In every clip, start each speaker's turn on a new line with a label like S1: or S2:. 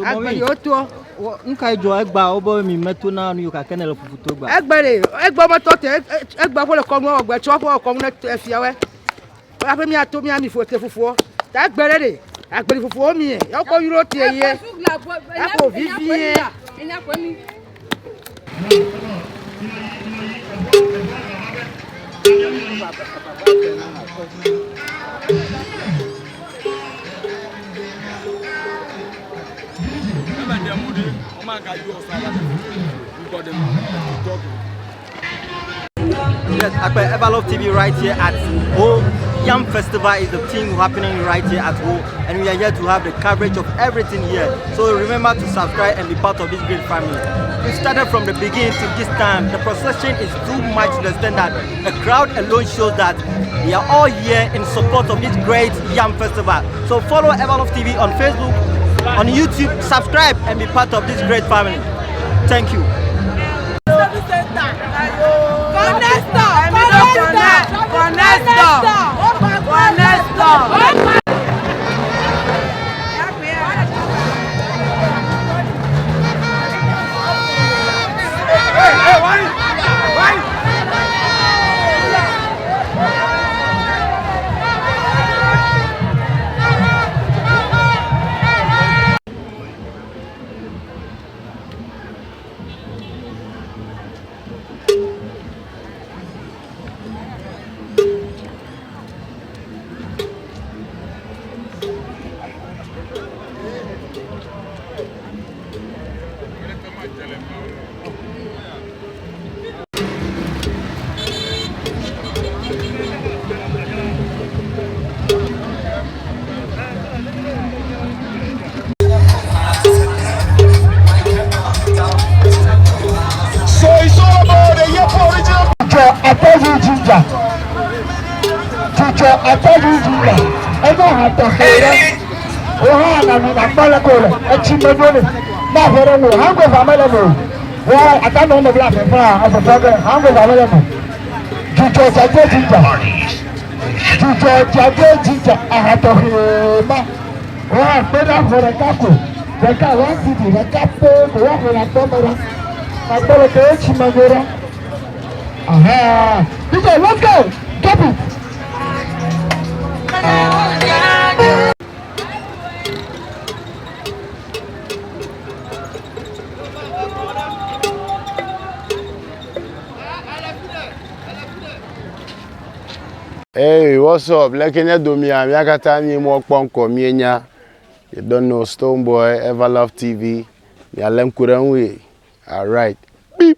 S1: So mommy, nka jo egba obo mi meto na nu ka kenele fufuto gba.
S2: Egba mo to te egba fo le ko mo ogba cho fo ko mo na fiawe. Wa fe mi ato mi ami fo te fufuo. Ta gbere de. Agbere fufuo mi e. Yo ko yuro tie ye. Ya ko vivie.
S1: Yes, Everlove TV right here at Ho. Yam Festival is the thing happening right here at Ho, and we are here to have the coverage of everything here. So remember to subscribe and be part of this great family. We started from the beginning to this time. The procession is too much to the extent that the crowd alone shows that we are all here in support of this great Yam Festival. So follow Everlove TV on Facebook, on YouTube, subscribe and be part of this great family. Thank you.
S3: I tell you, I don't have to say oh, I'm a molecule, a chimney, not very low. How goes available? Well, I don't know the black and brown as a program. How goes available? Teacher, I tell teacher, I have to hear. Well, better for a couple. The car wants to be a couple, the one with a camera. I tell a chimney. Aha! Teacher, let's go! Get it!
S4: Hey, what's up? Like any domia, me akata ni mo kponko mienya. You don't know Stoneboy, Everlove TV. Me alem kuranwe. All right. Beep.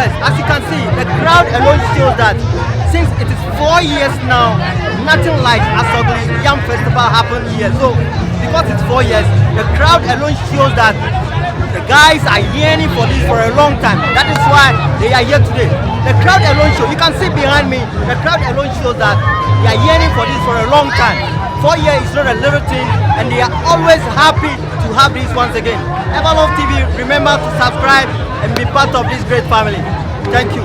S1: Yes, as you can see, the crowd alone shows that since it is 4 years now, nothing like Asogli Yam Festival happened here. So, because it's 4 years, the crowd alone shows that the guys are yearning for this for a long time. That is why they are here today. The crowd alone shows, you can see behind me, the crowd alone shows that they are yearning for this for a long time. 4 years is not a little thing, and they are always happy to have this once again. Everlove TV, remember to subscribe and be part of this great family. Thank you.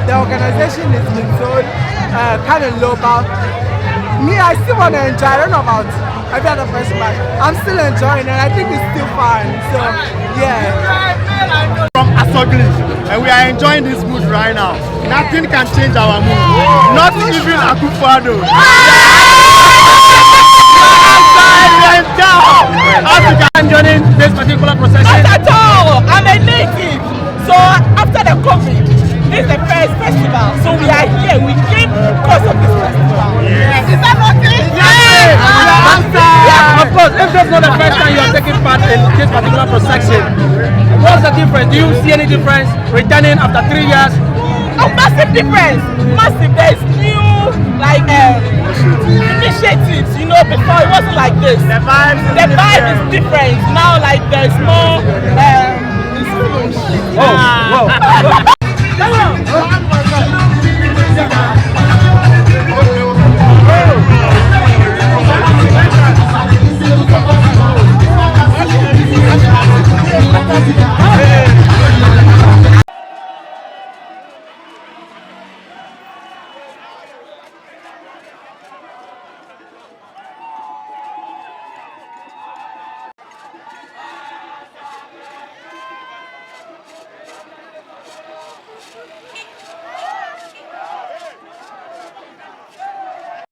S5: The organization is been so kind of low, but me, I still want to enjoy. I don't know about every other person, but I'm still enjoying it. I think it's still fun. So, yeah.
S6: From Asogli, and we are enjoying this mood right now. Nothing can change our mood. Not even Akufo-Addo. I'm joining this particular procession.
S7: Not at all. I'm a native. So after the COVID, this is the first festival. So we are here. We came because of this festival. Yes. Is that not it? Yes.
S6: Yeah. Of course, if that's not the first time you are taking part in this particular procession, what's the difference? Do you see any difference returning after 3 years?
S7: A massive difference. Massive. There's new initiatives. You know, before it wasn't like this. The vibe is different. Now like there's more
S6: Whoa.